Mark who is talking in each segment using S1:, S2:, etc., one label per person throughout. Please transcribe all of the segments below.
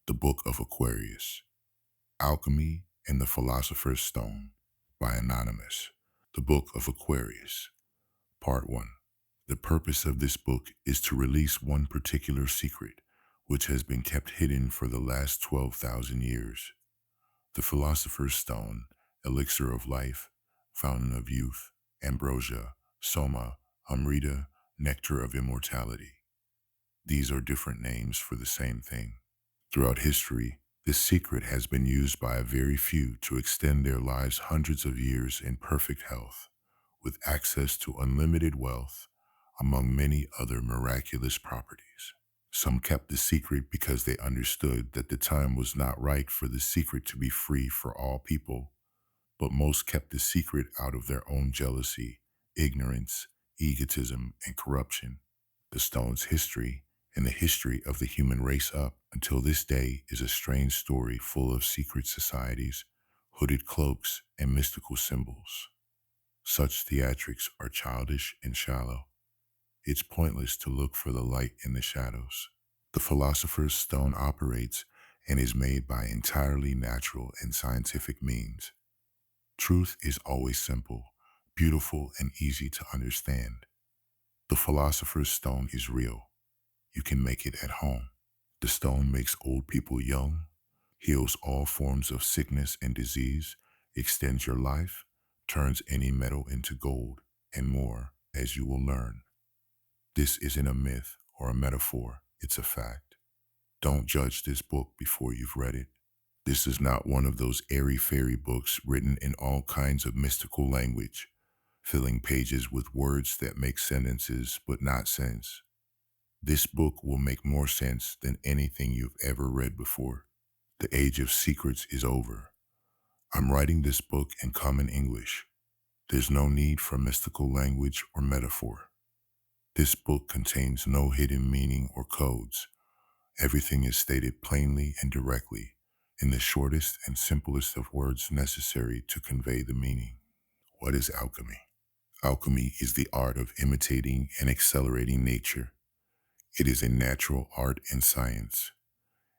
S1: The Book of Aquarius, Alchemy and the Philosopher's Stone by Anonymous. The Book of Aquarius, Part 1. The purpose of this book is to release one particular secret, which has been kept hidden for the last 12,000 years. The Philosopher's Stone, Elixir of Life, Fountain of Youth, Ambrosia, Soma, Amrita, Nectar of Immortality. These are different names for the same thing. Throughout history, this secret has been used by a very few to extend their lives hundreds of years in perfect health, with access to unlimited wealth, among many other miraculous properties. Some kept the secret because they understood that the time was not right for the secret to be free for all people, but most kept the secret out of their own jealousy, ignorance, egotism, and corruption. The stone's history and the history of the human race up until this day is a strange story full of secret societies, hooded cloaks, and mystical symbols. Such theatrics are childish and shallow. It's pointless to look for the light in the shadows. The philosopher's stone operates and is made by entirely natural and scientific means. Truth is always simple, beautiful, and easy to understand. The philosopher's stone is real. You can make it at home. The stone makes old people young, heals all forms of sickness and disease, extends your life, turns any metal into gold, and more, as you will learn. This isn't a myth or a metaphor, it's a fact. Don't judge this book before you've read it. This is not one of those airy-fairy books written in all kinds of mystical language, filling pages with words that make sentences but not sense. This book will make more sense than anything you've ever read before. The age of secrets is over. I'm writing this book in common English. There's no need for mystical language or metaphor. This book contains no hidden meaning or codes. Everything is stated plainly and directly, in the shortest and simplest of words necessary to convey the meaning. What is alchemy? Alchemy is the art of imitating and accelerating nature. It is a natural art and science.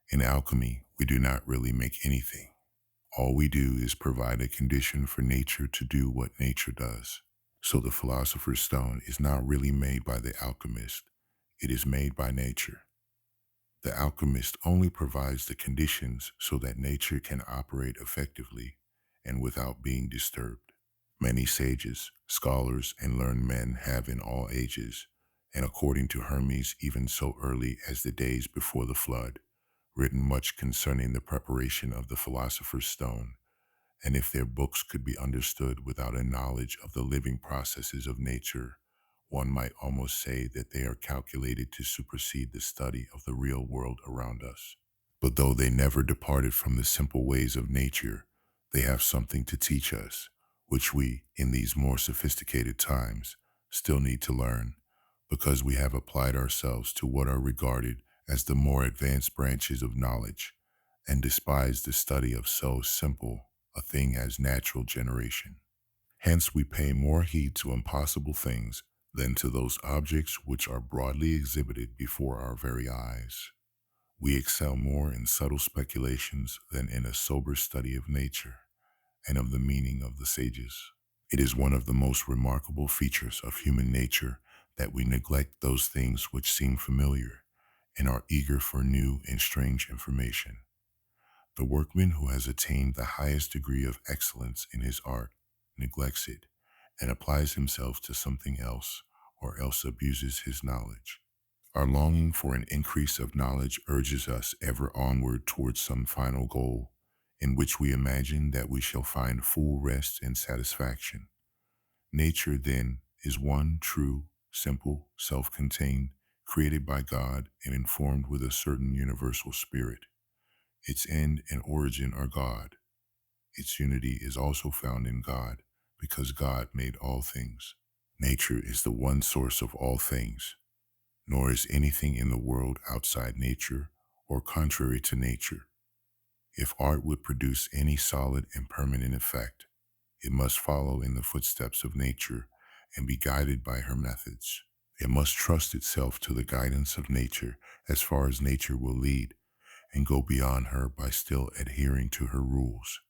S1: In alchemy, we do not really make anything. All we do is provide a condition for nature to do what nature does. So the philosopher's stone is not really made by the alchemist. It is made by nature. The alchemist only provides the conditions so that nature can operate effectively and without being disturbed. Many sages, scholars, and learned men have in all ages, and according to Hermes, even so early as the days before the flood, written much concerning the preparation of the philosopher's stone, and if their books could be understood without a knowledge of the living processes of nature, one might almost say that they are calculated to supersede the study of the real world around us. But though they never departed from the simple ways of nature, they have something to teach us, which we, in these more sophisticated times, still need to learn, because we have applied ourselves to what are regarded as the more advanced branches of knowledge, and despise the study of so simple a thing as natural generation. Hence we pay more heed to impossible things than to those objects which are broadly exhibited before our very eyes. We excel more in subtle speculations than in a sober study of nature and of the meaning of the sages. It is one of the most remarkable features of human nature that we neglect those things which seem familiar and are eager for new and strange information. The workman who has attained the highest degree of excellence in his art neglects it and applies himself to something else, or else abuses his knowledge. Our longing for an increase of knowledge urges us ever onward towards some final goal, in which we imagine that we shall find full rest and satisfaction. Nature, then, is one true, simple, self-contained, created by God and informed with a certain universal spirit. Its end and origin are God. Its unity is also found in God, because God made all things. Nature is the one source of all things, nor is anything in the world outside nature or contrary to nature. If art would produce any solid and permanent effect, it must follow in the footsteps of nature and be guided by her methods. It must trust itself to the guidance of nature as far as nature will lead, and go beyond her by still adhering to her rules.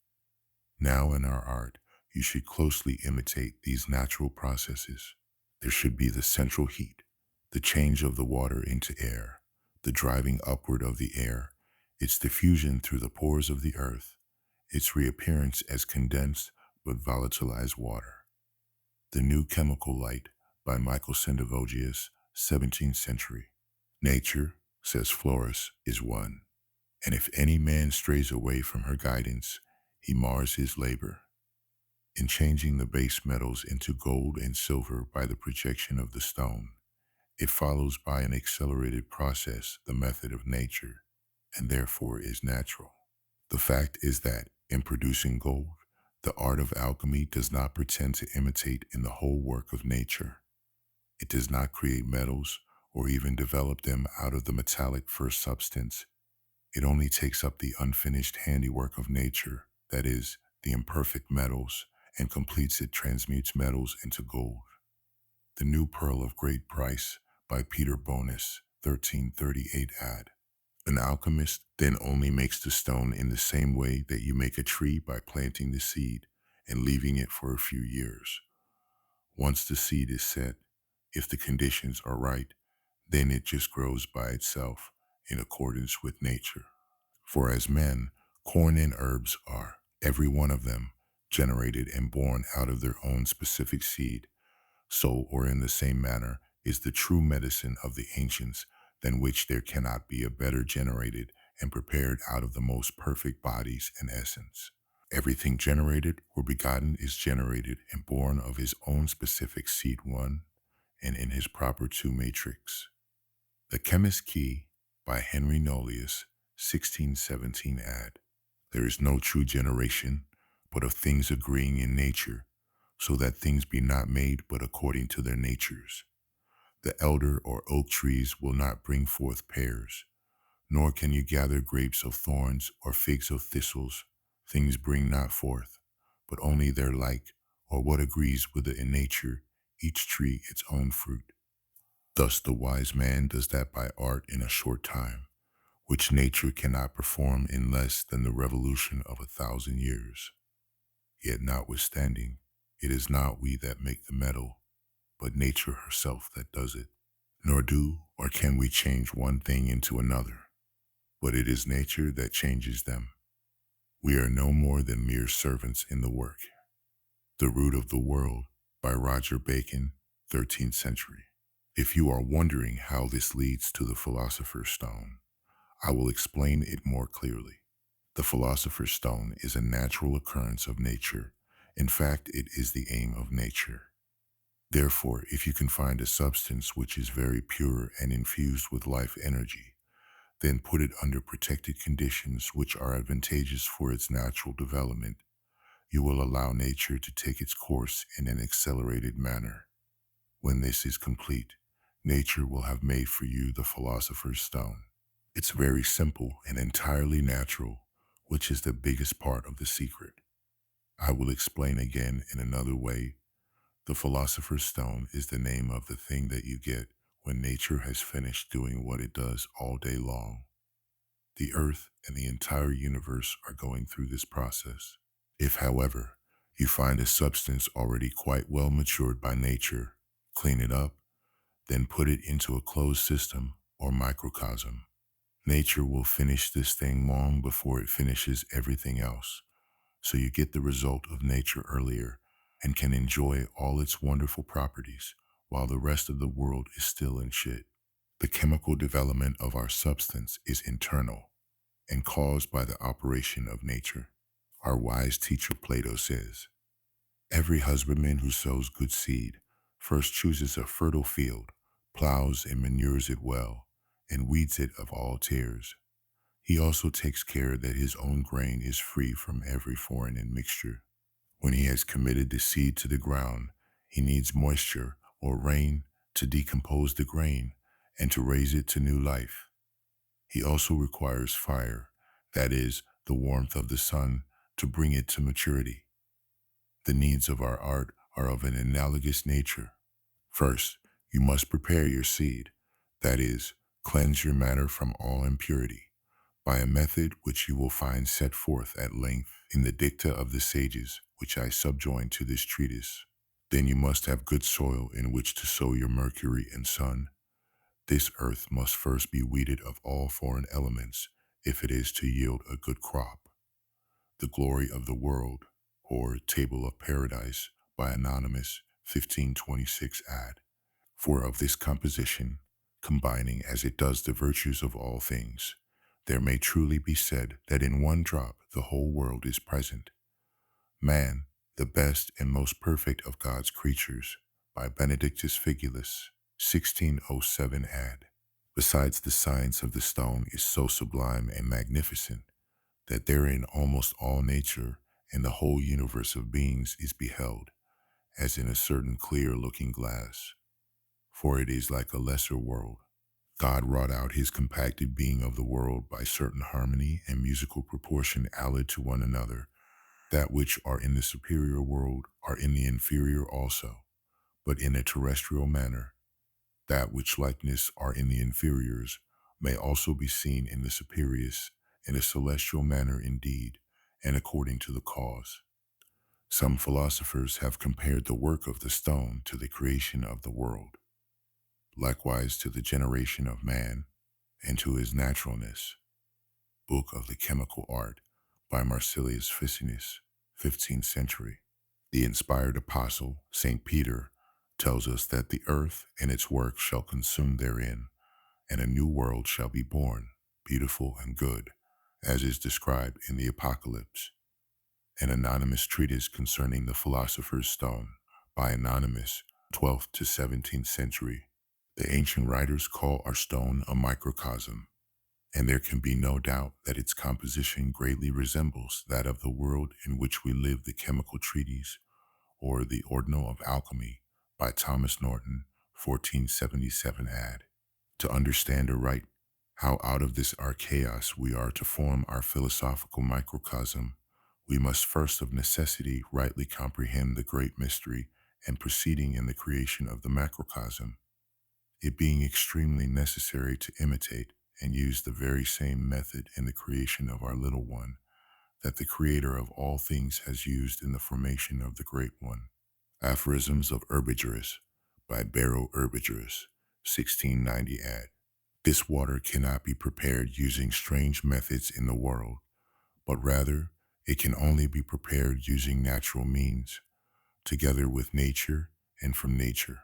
S1: Now in our art, you should closely imitate these natural processes. There should be the central heat, the change of the water into air, the driving upward of the air, its diffusion through the pores of the earth, its reappearance as condensed but volatilized water. The New Chemical Light by Michael Sendivogius, 17th century. Nature, says Florus, is one, and if any man strays away from her guidance, he mars his labor. In changing the base metals into gold and silver by the projection of the stone, it follows by an accelerated process the method of nature, and therefore is natural. The fact is that, in producing gold, the art of alchemy does not pretend to imitate in the whole work of nature. It does not create metals or even develop them out of the metallic first substance. It only takes up the unfinished handiwork of nature, that is, the imperfect metals, and completes it transmutes metals into gold. The New Pearl of Great Price by Peter Bonus, 1338 ad. An alchemist then only makes the stone in the same way that you make a tree by planting the seed and leaving it for a few years. Once the seed is set, if the conditions are right, then it just grows by itself in accordance with nature. For as men, corn and herbs are, every one of them, generated and born out of their own specific seed, so or in the same manner is the true medicine of the ancients, than which there cannot be a better generated and prepared out of the most perfect bodies and essence. Everything generated or begotten is generated and born of his own specific seed one, and in his proper two matrix. The Chemist's Key by Henry Nolius, 1617 ad. There is no true generation, but of things agreeing in nature, so that things be not made but according to their natures. The elder or oak trees will not bring forth pears, nor can you gather grapes of thorns or figs of thistles. Things bring not forth, but only their like, or what agrees with it in nature, each tree its own fruit. Thus the wise man does that by art in a short time, which nature cannot perform in less than the revolution of 1,000 years. Yet notwithstanding, it is not we that make the metal, but nature herself that does it. Nor do or can we change one thing into another, but it is nature that changes them. We are no more than mere servants in the work. The Root of the World by Roger Bacon, 13th century. If you are wondering how this leads to the Philosopher's Stone, I will explain it more clearly. The Philosopher's Stone is a natural occurrence of nature. In fact, it is the aim of nature. Therefore, if you can find a substance which is very pure and infused with life energy, then put it under protected conditions which are advantageous for its natural development. You will allow nature to take its course in an accelerated manner. When this is complete, nature will have made for you the Philosopher's Stone. It's very simple and entirely natural, which is the biggest part of the secret. I will explain again in another way. The Philosopher's Stone is the name of the thing that you get when nature has finished doing what it does all day long. The earth and the entire universe are going through this process. If, however, you find a substance already quite well matured by nature, clean it up, then put it into a closed system or microcosm. Nature will finish this thing long before it finishes everything else, so you get the result of nature earlier and can enjoy all its wonderful properties while the rest of the world is still in shit. The chemical development of our substance is internal and caused by the operation of nature. Our wise teacher Plato says, every husbandman who sows good seed first chooses a fertile field, plows and manures it well, and weeds it of all tares. He also takes care that his own grain is free from every foreign admixture. When he has committed the seed to the ground, he needs moisture or rain to decompose the grain and to raise it to new life. He also requires fire, that is, the warmth of the sun, to bring it to maturity. The needs of our art are of an analogous nature. First, you must prepare your seed, that is, cleanse your matter from all impurity. by a method which you will find set forth at length in the dicta of the sages, which I subjoin to this treatise. Then you must have good soil in which to sow your Mercury and Sun. This earth must first be weeded of all foreign elements if it is to yield a good crop. The Glory of the World, or Table of Paradise, by Anonymous, 1526 ad. For of this composition, combining as it does the virtues of all things, there may truly be said that in one drop the whole world is present. Man, the best and most perfect of God's creatures, by Benedictus Figulus, 1607 ad. Besides, the science of the stone is so sublime and magnificent that therein almost all nature and the whole universe of beings is beheld, as in a certain clear looking glass. For it is like a lesser world. God wrought out his compacted being of the world by certain harmony and musical proportion allied to one another. That which are in the superior world are in the inferior also, but in a terrestrial manner. That which likeness are in the inferiors may also be seen in the superiors, in a celestial manner indeed, and according to the cause. Some philosophers have compared the work of the stone to the creation of the world, likewise to the generation of man, and to his naturalness. Book of the Chemical Art, by Marsilius Ficinus, 15th century. The inspired apostle, St. Peter, tells us that the earth and its work shall consume therein, and a new world shall be born, beautiful and good, as is described in the Apocalypse. An anonymous treatise concerning the philosopher's stone, by Anonymous, 12th to 17th century. The ancient writers call our stone a microcosm, and there can be no doubt that its composition greatly resembles that of the world in which we live. The chemical treatise, or the Ordinal of Alchemy, by Thomas Norton, 1477 ad. To understand aright how out of this our chaos we are to form our philosophical microcosm, we must first of necessity rightly comprehend the great mystery and proceeding in the creation of the macrocosm, it being extremely necessary to imitate and use the very same method in the creation of our little one that the Creator of all things has used in the formation of the great one. Aphorisms of Herbigerus, by Barrow Herbigerus, 1690 ad. This water cannot be prepared using strange methods in the world, but rather it can only be prepared using natural means, together with nature and from nature.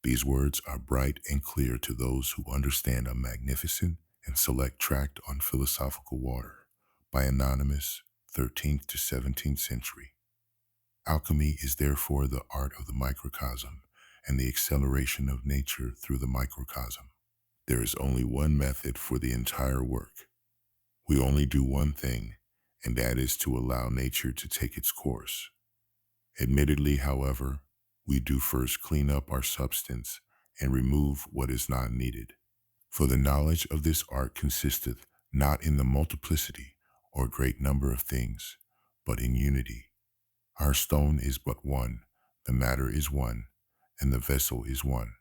S1: These words are bright and clear to those who understand a magnificent and select tract on philosophical water, by Anonymous, 13th to 17th century. Alchemy is therefore the art of the microcosm and the acceleration of nature through the microcosm. There is only one method for the entire work. We only do one thing, and that is to allow nature to take its course. Admittedly, however, we do first clean up our substance and remove what is not needed. For the knowledge of this art consisteth not in the multiplicity or great number of things, but in unity. Our stone is but one, the matter is one, and the vessel is one.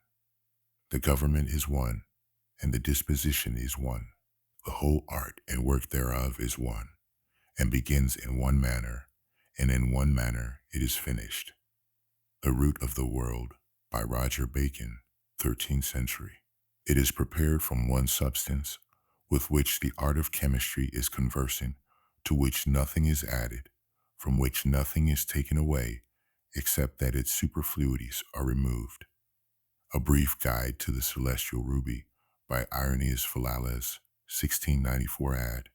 S1: The government is one, and the disposition is one. The whole art and work thereof is one, and begins in one manner, and in one manner it is finished. The Root of the World, by Roger Bacon, 13th century. It is prepared from one substance, with which the art of chemistry is conversant, to which nothing is added, from which nothing is taken away, except that its superfluities are removed. A Brief Guide to the Celestial Ruby, by Irenaeus Philales, 1694 ad.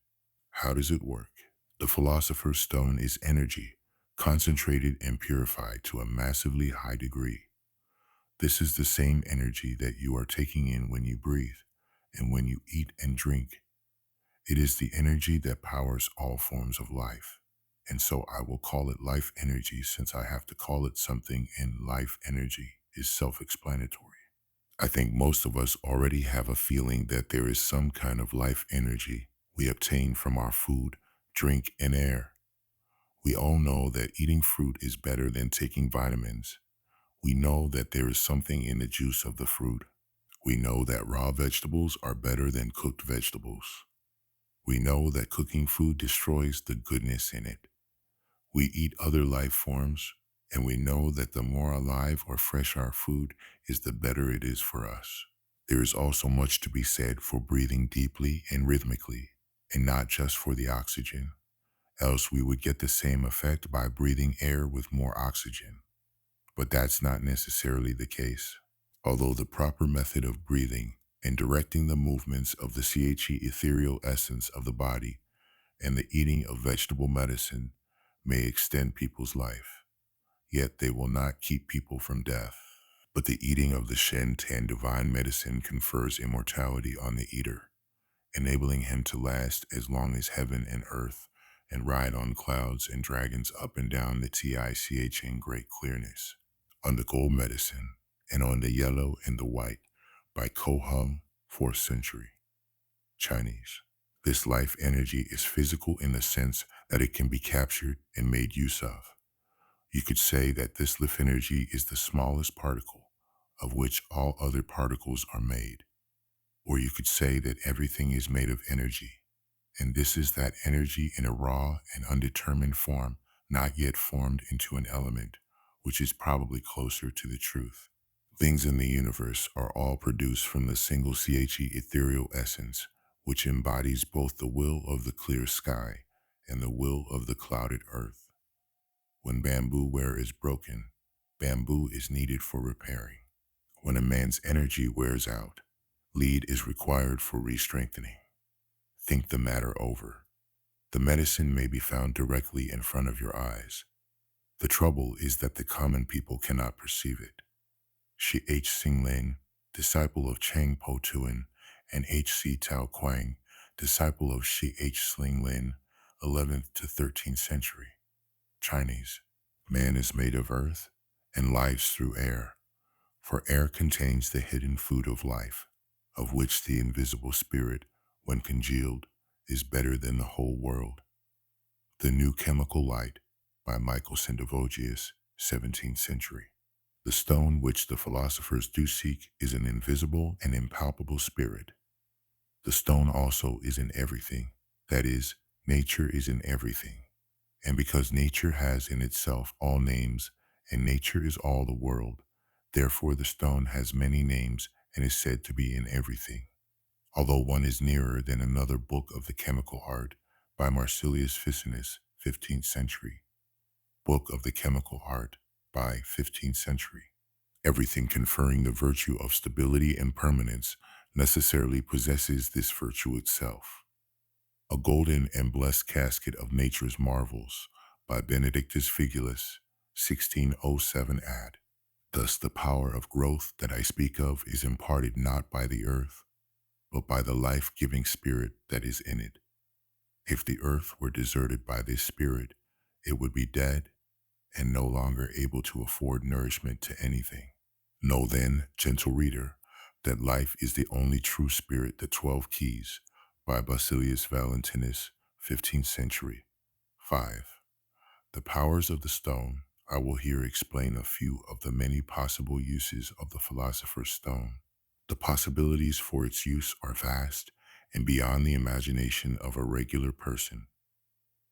S1: How does it work? The philosopher's stone is energy, concentrated and purified to a massively high degree. This is the same energy that you are taking in when you breathe and when you eat and drink. It is the energy that powers all forms of life. And so I will call it life energy, since I have to call it something, and life energy is self-explanatory. I think most of us already have a feeling that there is some kind of life energy we obtain from our food, drink, and air. We all know that eating fruit is better than taking vitamins. We know that there is something in the juice of the fruit. We know that raw vegetables are better than cooked vegetables. We know that cooking food destroys the goodness in it. We eat other life forms, and we know that the more alive or fresh our food is, the better it is for us. There is also much to be said for breathing deeply and rhythmically, and not just for the oxygen, else we would get the same effect by breathing air with more oxygen. But that's not necessarily the case. Although the proper method of breathing and directing the movements of the CHE ethereal essence of the body and the eating of vegetable medicine may extend people's life, yet they will not keep people from death. But the eating of the Shen Tan divine medicine confers immortality on the eater, enabling him to last as long as heaven and earth and ride on clouds and dragons up and down the TICH in great clearness. On the gold medicine and on the yellow and the white by Ko Hung, 4th century. Chinese. This life energy is physical in the sense that it can be captured and made use of. You could say that this life energy is the smallest particle of which all other particles are made. Or you could say that everything is made of energy, and this is that energy in a raw and undetermined form, not yet formed into an element, which is probably closer to the truth. Things in the universe are all produced from the single CHE ethereal essence, which embodies both the will of the clear sky and the will of the clouded earth. When bamboo ware is broken, bamboo is needed for repairing. When a man's energy wears out, lead is required for re-strengthening. Think the matter over. The medicine may be found directly in front of your eyes. The trouble is that the common people cannot perceive it. Shi H. Xinglin, disciple of Chang Po Tuan, and H. C. Tao Quang, disciple of Shi H. Xinglin, 11th to 13th century. Chinese. Man is made of earth and lives through air, for air contains the hidden food of life, of which the invisible spirit, when congealed, is better than the whole world. The New Chemical Light by Michael Sendivogius, 17th century. The stone which the philosophers do seek is an invisible and impalpable spirit. The stone also is in everything, that is, nature is in everything. And because nature has in itself all names, and nature is all the world, therefore the stone has many names and is said to be in everything. Although one is nearer than another book of the chemical art by Marsilius Ficinus, 15th century. Book of the Chemical Art by 15th century. Everything conferring the virtue of stability and permanence necessarily possesses this virtue itself. A golden and blessed casket of nature's marvels by Benedictus Figulus, 1607 ad. Thus the power of growth that I speak of is imparted not by the earth, but by the life-giving spirit that is in it. If the earth were deserted by this spirit, it would be dead and no longer able to afford nourishment to anything. Know then, gentle reader, that life is the only true spirit, the 12 keys, by Basilius Valentinus, 15th century. 5. The powers of the stone. I will here explain a few of the many possible uses of the philosopher's stone. The possibilities for its use are vast and beyond the imagination of a regular person.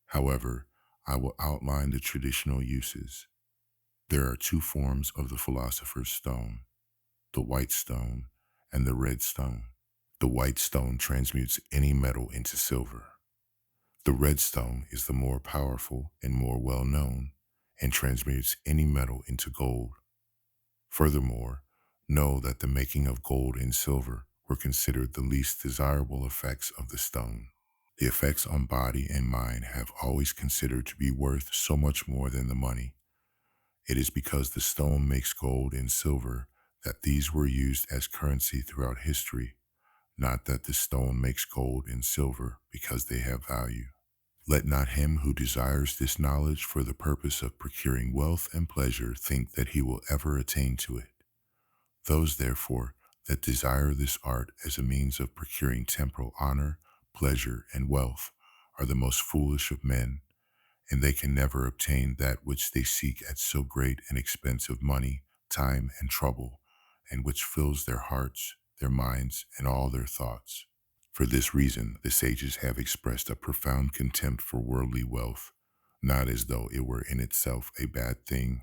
S1: However, I will outline the traditional uses. There are two forms of the philosopher's stone, the white stone and the red stone. The white stone transmutes any metal into silver. The red stone is the more powerful and more well-known and transmutes any metal into gold. Furthermore, know that the making of gold and silver were considered the least desirable effects of the stone. The effects on body and mind have always considered to be worth so much more than the money. It is because the stone makes gold and silver that these were used as currency throughout history, not that the stone makes gold and silver because they have value. Let not him who desires this knowledge for the purpose of procuring wealth and pleasure think that he will ever attain to it. Those, therefore, that desire this art as a means of procuring temporal honor, pleasure, and wealth are the most foolish of men, and they can never obtain that which they seek at so great an expense of money, time, and trouble, and which fills their hearts, their minds, and all their thoughts. For this reason, the sages have expressed a profound contempt for worldly wealth, not as though it were in itself a bad thing,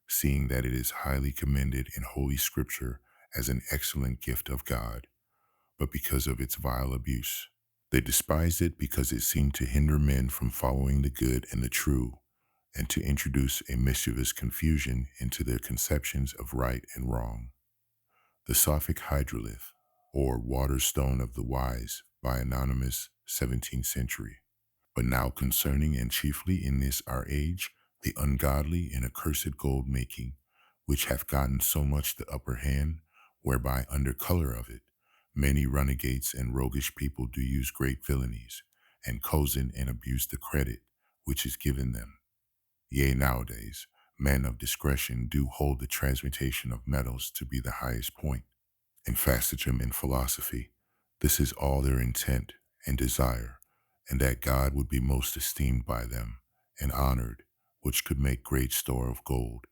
S1: seeing that it is highly commended in Holy Scripture as an excellent gift of God, but because of its vile abuse. They despised it because it seemed to hinder men from following the good and the true, and to introduce a mischievous confusion into their conceptions of right and wrong. The Sophic Hydrolith, or Water Stone of the Wise, by Anonymous, 17th century. But now concerning and chiefly in this our age, the ungodly and accursed gold making, which hath gotten so much the upper hand, whereby under color of it, many renegades and roguish people do use great villainies, and cozen and abuse the credit which is given them. Yea, nowadays, men of discretion do hold the transmutation of metals to be the highest point, and stratagem in philosophy. This is all their intent and desire, and that God would be most esteemed by them, and honored, which could make great store of gold,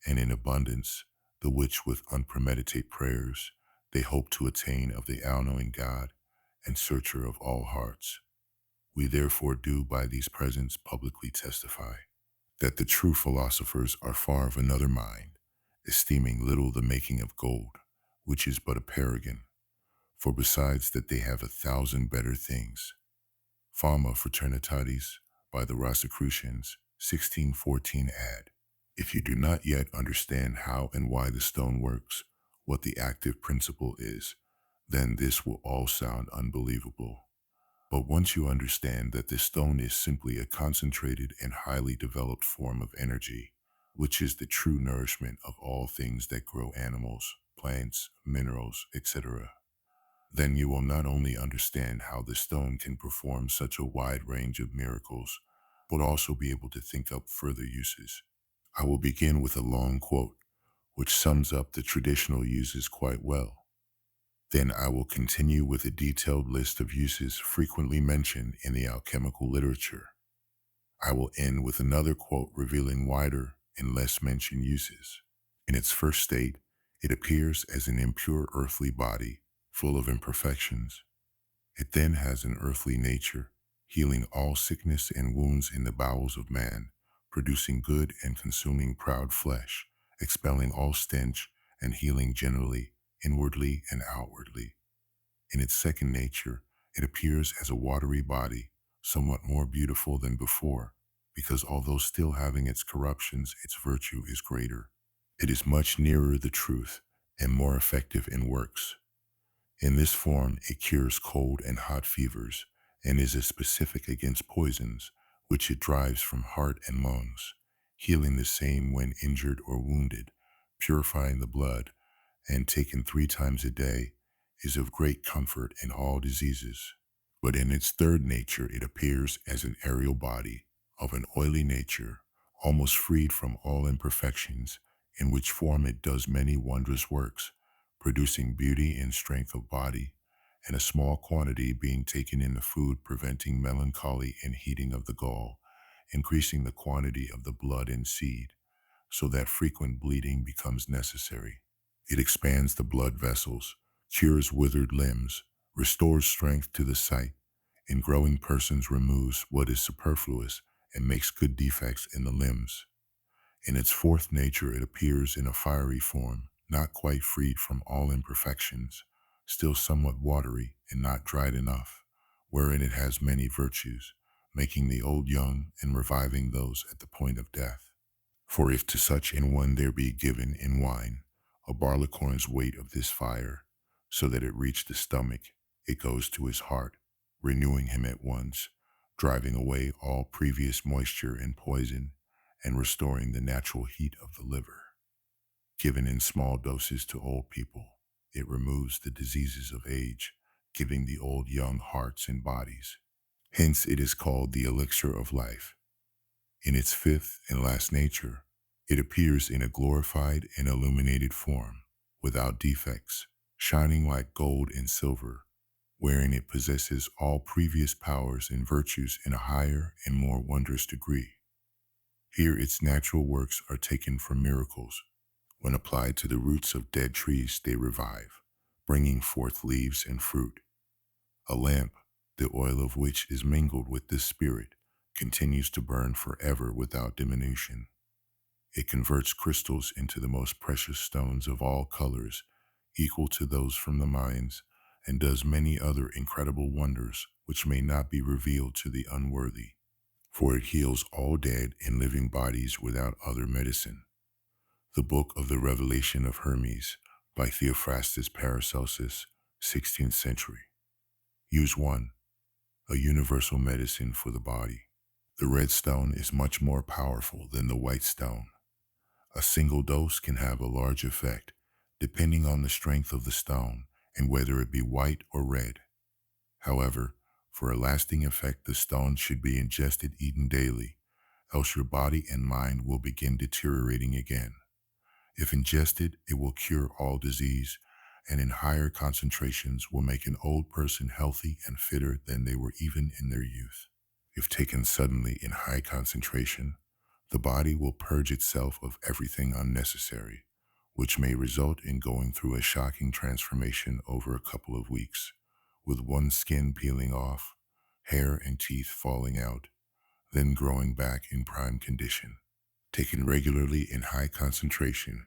S1: and in abundance, the which with unpremeditated prayers they hope to attain of the all-knowing God, and searcher of all hearts. We therefore do by these presents publicly testify that the true philosophers are far of another mind, esteeming little the making of gold, which is but a paragon, for besides that they have 1,000 better things. Fama Fraternitatis by the Rosicrucians, 1614 add, if you do not yet understand how and why the stone works, what the active principle is, then this will all sound unbelievable. But once you understand that this stone is simply a concentrated and highly developed form of energy, which is the true nourishment of all things that grow, animals, plants, minerals, etc., then you will not only understand how the stone can perform such a wide range of miracles, but also be able to think up further uses. I will begin with a long quote, which sums up the traditional uses quite well. Then I will continue with a detailed list of uses frequently mentioned in the alchemical literature. I will end with another quote revealing wider and less mentioned uses. In its first state, it appears as an impure earthly body, full of imperfections. It then has an earthly nature, healing all sickness and wounds in the bowels of man, producing good and consuming proud flesh, expelling all stench, and healing generally, inwardly and outwardly. In its second nature, it appears as a watery body, somewhat more beautiful than before, because although still having its corruptions, its virtue is greater. It is much nearer the truth and more effective in works. In this form, it cures cold and hot fevers, and is as specific against poisons, which it drives from heart and lungs, healing the same when injured or wounded, purifying the blood, and taken 3 times a day, is of great comfort in all diseases. But in its third nature it appears as an aerial body, of an oily nature, almost freed from all imperfections, in which form it does many wondrous works, producing beauty and strength of body, and a small quantity being taken in the food preventing melancholy and heating of the gall, increasing the quantity of the blood and seed, so that frequent bleeding becomes necessary. It expands the blood vessels, cures withered limbs, restores strength to the sight, in growing persons removes what is superfluous and makes good defects in the limbs. In its fourth nature it appears in a fiery form, not quite freed from all imperfections, still somewhat watery and not dried enough, wherein it has many virtues, making the old young and reviving those at the point of death. For if to such an one there be given in wine a barleycorn's weight of this fire, so that it reach the stomach, it goes to his heart, renewing him at once, driving away all previous moisture and poison, and restoring the natural heat of the liver. Given in small doses to old people, it removes the diseases of age, giving the old young hearts and bodies. Hence it is called the elixir of life. In its fifth and last nature, it appears in a glorified and illuminated form, without defects, shining like gold and silver, wherein it possesses all previous powers and virtues in a higher and more wondrous degree. Here its natural works are taken from miracles. When applied to the roots of dead trees, they revive, bringing forth leaves and fruit. A lamp, the oil of which is mingled with this spirit, continues to burn forever without diminution. It converts crystals into the most precious stones of all colors, equal to those from the mines, and does many other incredible wonders which may not be revealed to the unworthy. For it heals all dead and living bodies without other medicine. The Book of the Revelation of Hermes by Theophrastus Paracelsus, 16th century. Use 1. A universal medicine for the body. The red stone is much more powerful than the white stone. A single dose can have a large effect, depending on the strength of the stone and whether it be white or red. However, for a lasting effect, the stone should be ingested eaten daily, else your body and mind will begin deteriorating again. If ingested, it will cure all disease, and in higher concentrations will make an old person healthy and fitter than they were even in their youth. If taken suddenly in high concentration, the body will purge itself of everything unnecessary, which may result in going through a shocking transformation over a couple of weeks, with one's skin peeling off, hair and teeth falling out, then growing back in prime condition. Taken regularly in high concentration,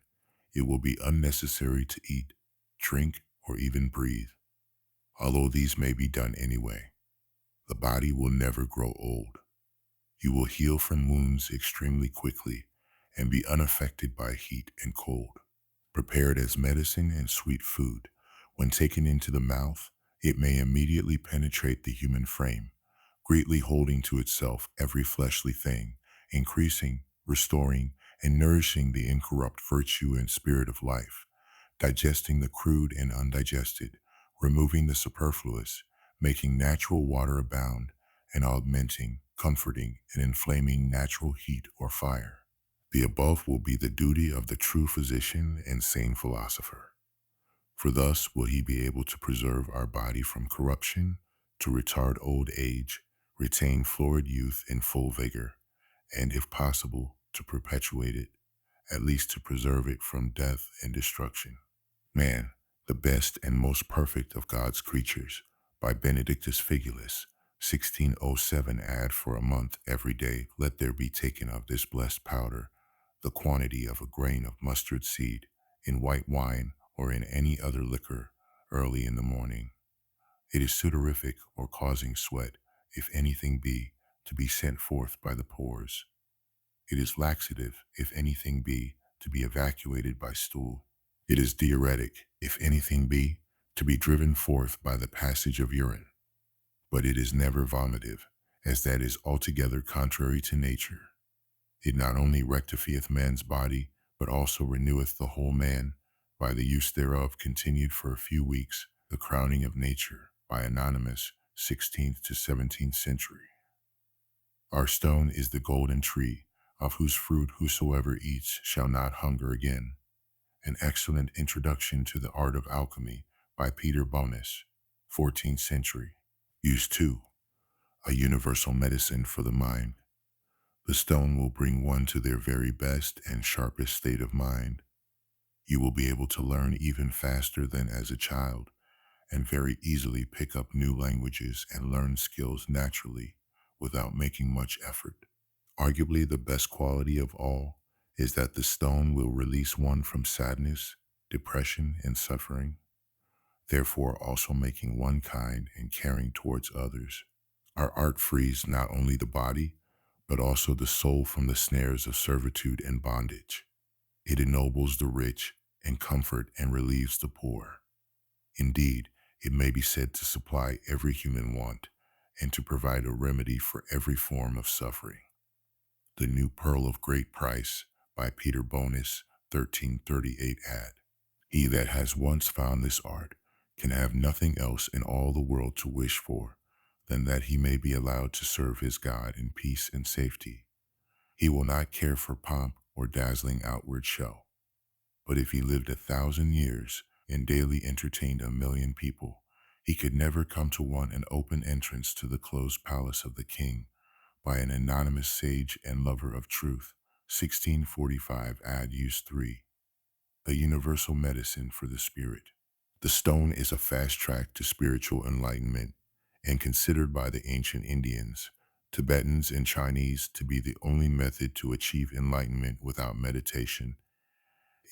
S1: it will be unnecessary to eat, drink, or even breathe. Although these may be done anyway, the body will never grow old. You will heal from wounds extremely quickly and be unaffected by heat and cold. Prepared as medicine and sweet food, when taken into the mouth, it may immediately penetrate the human frame, greatly holding to itself every fleshly thing, increasing, restoring, and nourishing the incorrupt virtue and spirit of life, digesting the crude and undigested, removing the superfluous, making natural water abound, and augmenting, comforting, and inflaming natural heat or fire. The above will be the duty of the true physician and sane philosopher. For thus will he be able to preserve our body from corruption, to retard old age, retain florid youth in full vigor, and if possible, to perpetuate it, at least to preserve it from death and destruction. Man, the best and most perfect of God's creatures, by Benedictus Figulus, 1607, add for a month every day, let there be taken of this blessed powder, the quantity of a grain of mustard seed, in white wine or in any other liquor, early in the morning. It is sudorific or causing sweat, if anything be, to be sent forth by the pores. It is laxative, if anything be, to be evacuated by stool. It is diuretic, if anything be, to be driven forth by the passage of urine. But it is never vomitive, as that is altogether contrary to nature. It not only rectifieth man's body, but also reneweth the whole man, by the use thereof continued for a few weeks, the crowning of nature, by Anonymous, 16th to 17th century. Our stone is the golden tree, of whose fruit whosoever eats shall not hunger again. An excellent introduction to the art of alchemy by Peter Bonus, 14th century. Use 2. A universal medicine for the mind. The stone will bring one to their very best and sharpest state of mind. You will be able to learn even faster than as a child, and very easily pick up new languages and learn skills naturally without making much effort. Arguably the best quality of all is that the stone will release one from sadness, depression, and suffering, therefore also making one kind and caring towards others. Our art frees not only the body, but also the soul from the snares of servitude and bondage. It ennobles the rich and comfort and relieves the poor. Indeed, it may be said to supply every human want and to provide a remedy for every form of suffering. The New Pearl of Great Price by Peter Bonus, 1338 ad. He that has once found this art can have nothing else in all the world to wish for than that he may be allowed to serve his God in peace and safety. He will not care for pomp or dazzling outward show. But if he lived 1,000 years and daily entertained 1,000,000 people, he could never come to want an open entrance to the closed palace of the king by an anonymous sage and lover of truth. 1645 ad use 3. A universal medicine for the spirit. The stone is a fast track to spiritual enlightenment, and considered by the ancient Indians, Tibetans, and Chinese to be the only method to achieve enlightenment without meditation.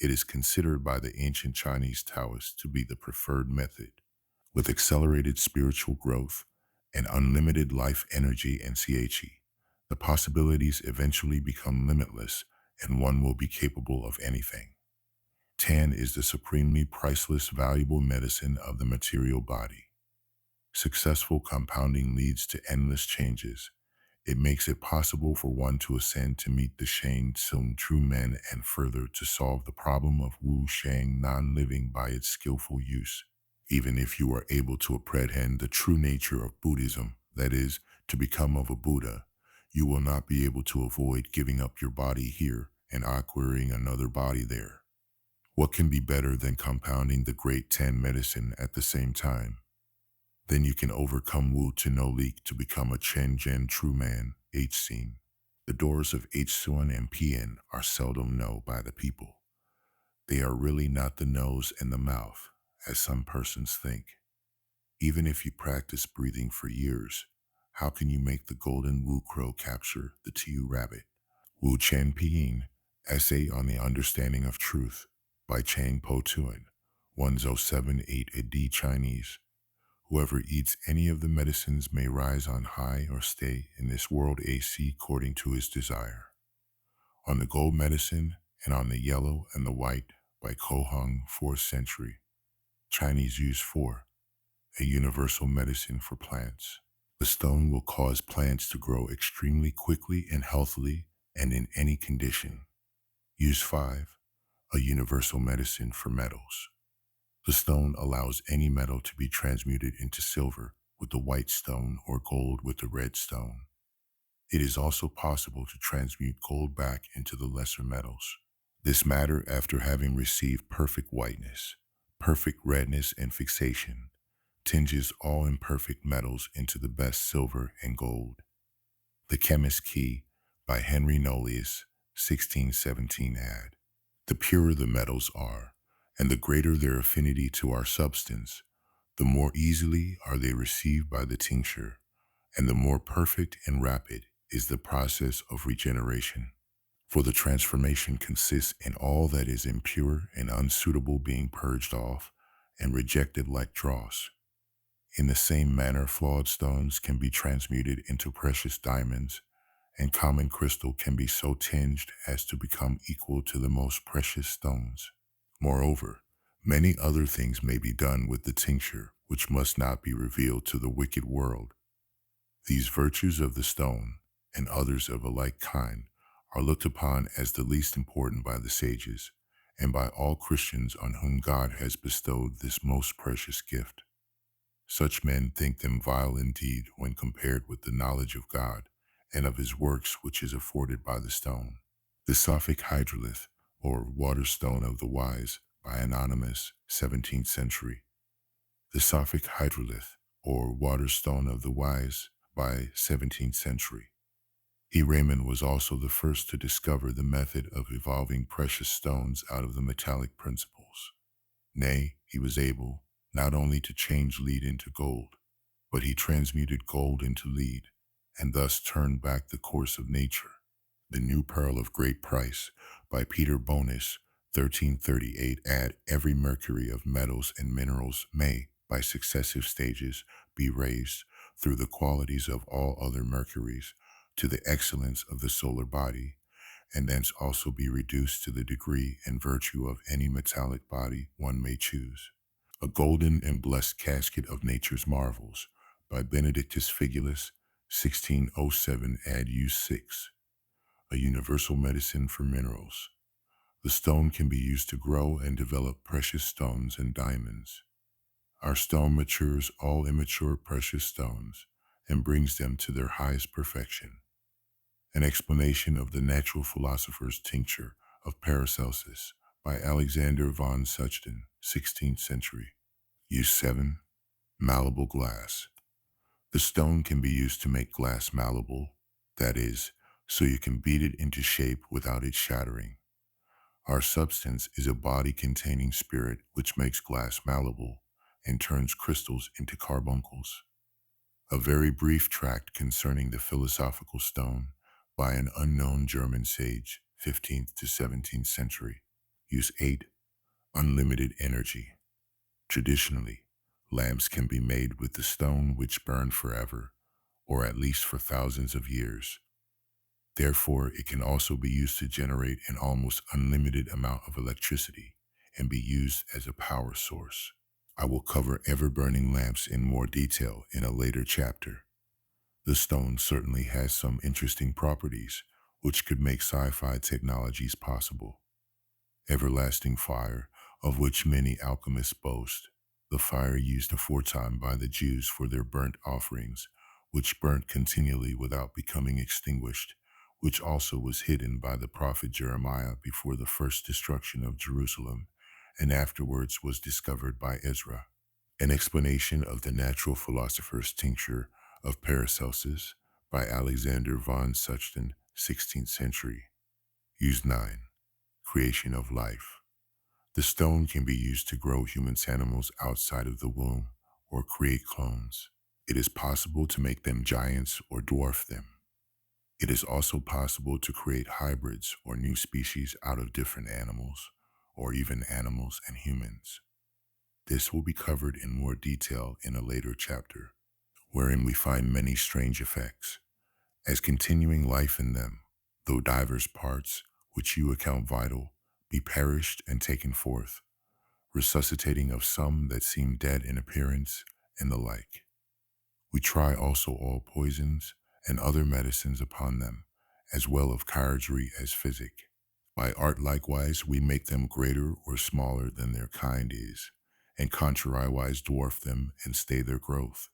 S1: It is considered by the ancient Chinese Taoists to be the preferred method. With accelerated spiritual growth and unlimited life energy and CHE, the possibilities eventually become limitless and one will be capable of anything. Tan is the supremely priceless, valuable medicine of the material body. Successful compounding leads to endless changes. It makes it possible for one to ascend to meet the Shang Tsung true men and further to solve the problem of Wu Shang non-living by its skillful use. Even if you are able to apprehend the true nature of Buddhism, that is, to become of a Buddha, you will not be able to avoid giving up your body here and acquiring another body there. What can be better than compounding the great Tan medicine at the same time? Then you can overcome Wu to no leak to become a Chen Gen true man, H scene. The doors of H Sun and Pien are seldom known by the people. They are really not the nose and the mouth, as some persons think. Even if you practice breathing for years, how can you make the golden Wu crow capture the Tiu rabbit? Wu Chen Pien, Essay on the Understanding of Truth, by Chang Po Tuan, 1078 AD Chinese. Whoever eats any of the medicines may rise on high or stay in this world AC according to his desire. On the gold medicine and on the yellow and the white by Ko Hung, 4th century. Chinese use 4. A universal medicine for plants. The stone will cause plants to grow extremely quickly and healthily and in any condition. Use 5. A universal medicine for metals. The stone allows any metal to be transmuted into silver with the white stone or gold with the red stone. It is also possible to transmute gold back into the lesser metals. This matter, after having received perfect whiteness, perfect redness and fixation, tinges all imperfect metals into the best silver and gold. The Chemist's Key by Henry Nolius, 1617 ad. The purer the metals are, and the greater their affinity to our substance, the more easily are they received by the tincture, and the more perfect and rapid is the process of regeneration. For the transformation consists in all that is impure and unsuitable being purged off and rejected like dross. In the same manner, flawed stones can be transmuted into precious diamonds, and common crystal can be so tinged as to become equal to the most precious stones. Moreover, many other things may be done with the tincture, which must not be revealed to the wicked world. These virtues of the stone, and others of a like kind, are looked upon as the least important by the sages, and by all Christians on whom God has bestowed this most precious gift. Such men think them vile indeed when compared with the knowledge of God and of his works which is afforded by the stone. The Sophic Hydrolith, or Water Stone of the Wise, by Anonymous, 17th century. The Sophic Hydrolith, or Water Stone of the Wise, by 17th century. E. Raymond was also the first to discover the method of evolving precious stones out of the metallic principles. Nay, he was able not only to change lead into gold, but he transmuted gold into lead, and thus turned back the course of nature. The New Pearl of Great Price, by Peter Bonis, 1338 ad. Every mercury of metals and minerals may, by successive stages, be raised, through the qualities of all other mercuries, to the excellence of the solar body, and thence also be reduced to the degree and virtue of any metallic body one may choose. A golden and blessed casket of nature's marvels, by Benedictus Figulus, 1607 ad. Use 6. A universal medicine for minerals. The stone can be used to grow and develop precious stones and diamonds. Our stone matures all immature precious stones and brings them to their highest perfection. An explanation of the natural philosopher's tincture of Paracelsus, by Alexander von Suchten, 16th century. Use 7. Malleable glass. The stone can be used to make glass malleable, that is, so you can beat it into shape without it shattering. Our substance is a body containing spirit which makes glass malleable and turns crystals into carbuncles. A very brief tract concerning the philosophical stone by an unknown German sage, 15th to 17th century. Use 8. Unlimited energy. Traditionally, lamps can be made with the stone which burn forever, or at least for thousands of years. Therefore, it can also be used to generate an almost unlimited amount of electricity and be used as a power source. I will cover ever-burning lamps in more detail in a later chapter. The stone certainly has some interesting properties which could make sci-fi technologies possible. Everlasting fire, of which many alchemists boast, the fire used aforetime by the Jews for their burnt offerings, which burnt continually without becoming extinguished, which also was hidden by the prophet Jeremiah before the first destruction of Jerusalem, and afterwards was discovered by Ezra. An explanation of the natural philosopher's tincture of Paracelsus by Alexander von Suchten, 16th century. Use 9. Creation of life. The stone can be used to grow human animals outside of the womb or create clones. It is possible to make them giants or dwarf them. It is also possible to create hybrids or new species out of different animals, or even animals and humans. This will be covered in more detail in a later chapter, wherein we find many strange effects, as continuing life in them, though divers parts, which you account vital, be perished and taken forth, resuscitating of some that seem dead in appearance, and the like. We try also all poisons and other medicines upon them, as well of chirurgery as physic. By art likewise we make them greater or smaller than their kind is, and contrariwise dwarf them and stay their growth.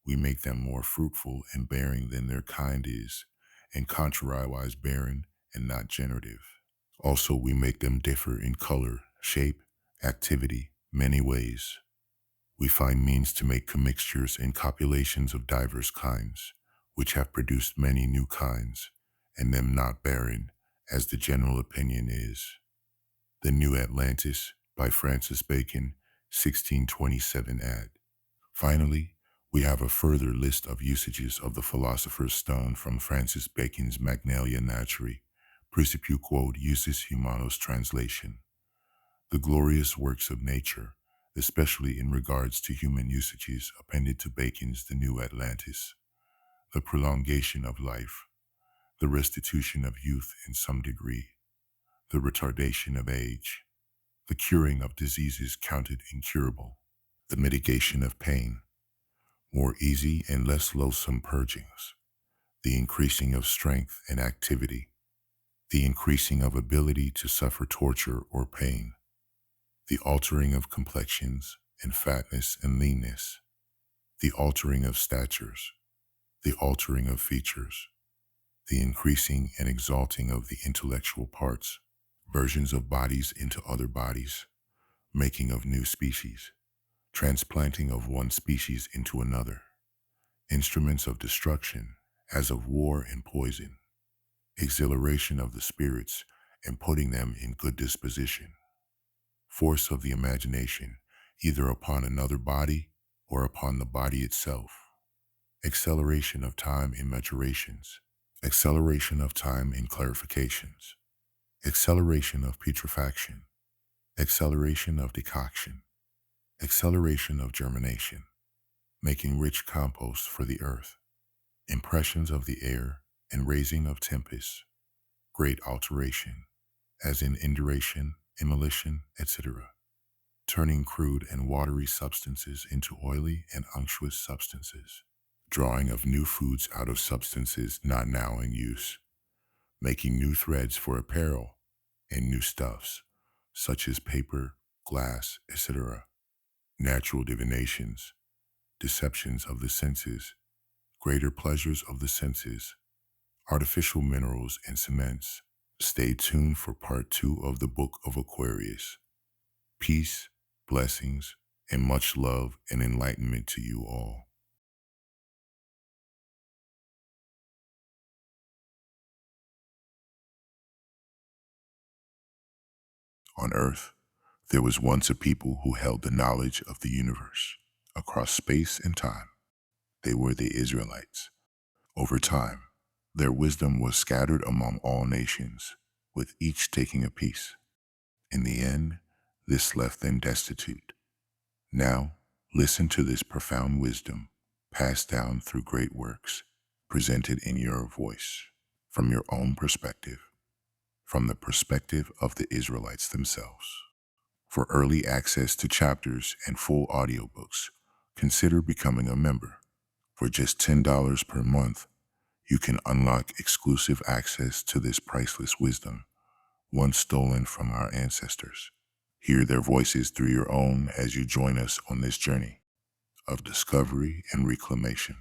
S1: We make them more fruitful and bearing than their kind is, and contrariwise barren and not generative. Also we make them differ in color, shape, activity, many ways. We find means to make commixtures and copulations of divers kinds, which have produced many new kinds, and them not barren, as the general opinion is. The New Atlantis by Francis Bacon, 1627 ad. Finally, we have a further list of usages of the philosopher's stone from Francis Bacon's Magnalia Naturae, Principiu quod usus humanos translation. The glorious works of nature, especially in regards to human usages appended to Bacon's The New Atlantis, the prolongation of life, the restitution of youth in some degree, the retardation of age, the curing of diseases counted incurable, the mitigation of pain, more easy and less loathsome purgings, the increasing of strength and activity, the increasing of ability to suffer torture or pain, the altering of complexions and fatness and leanness, the altering of statures, the altering of features, the increasing and exalting of the intellectual parts, versions of bodies into other bodies, making of new species, transplanting of one species into another, instruments of destruction, as of war and poison, exhilaration of the spirits and putting them in good disposition, force of the imagination, either upon another body or upon the body itself, acceleration of time in maturations, acceleration of time in clarifications, acceleration of putrefaction, acceleration of decoction, acceleration of germination, making rich compost for the earth, impressions of the air and raising of tempests, great alteration, as in induration, immolition, etc., turning crude and watery substances into oily and unctuous substances, drawing of new foods out of substances not now in use, making new threads for apparel and new stuffs, such as paper, glass, etc., natural divinations, deceptions of the senses, greater pleasures of the senses, artificial minerals and cements. Stay tuned for part 2 of the Book of Aquarius. Peace, blessings, and much love and enlightenment to you all. On Earth, there was once a people who held the knowledge of the universe across space and time. They were the Israelites. Over time, their wisdom was scattered among all nations, with each taking a piece. In the end, this left them destitute. Now, listen to this profound wisdom passed down through great works, presented in your voice, from your own perspective, from the perspective of the Israelites themselves. For early access to chapters and full audiobooks, consider becoming a member. For just $10 per month, you can unlock exclusive access to this priceless wisdom, once stolen from our ancestors. Hear their voices through your own as you join us on this journey of discovery and reclamation.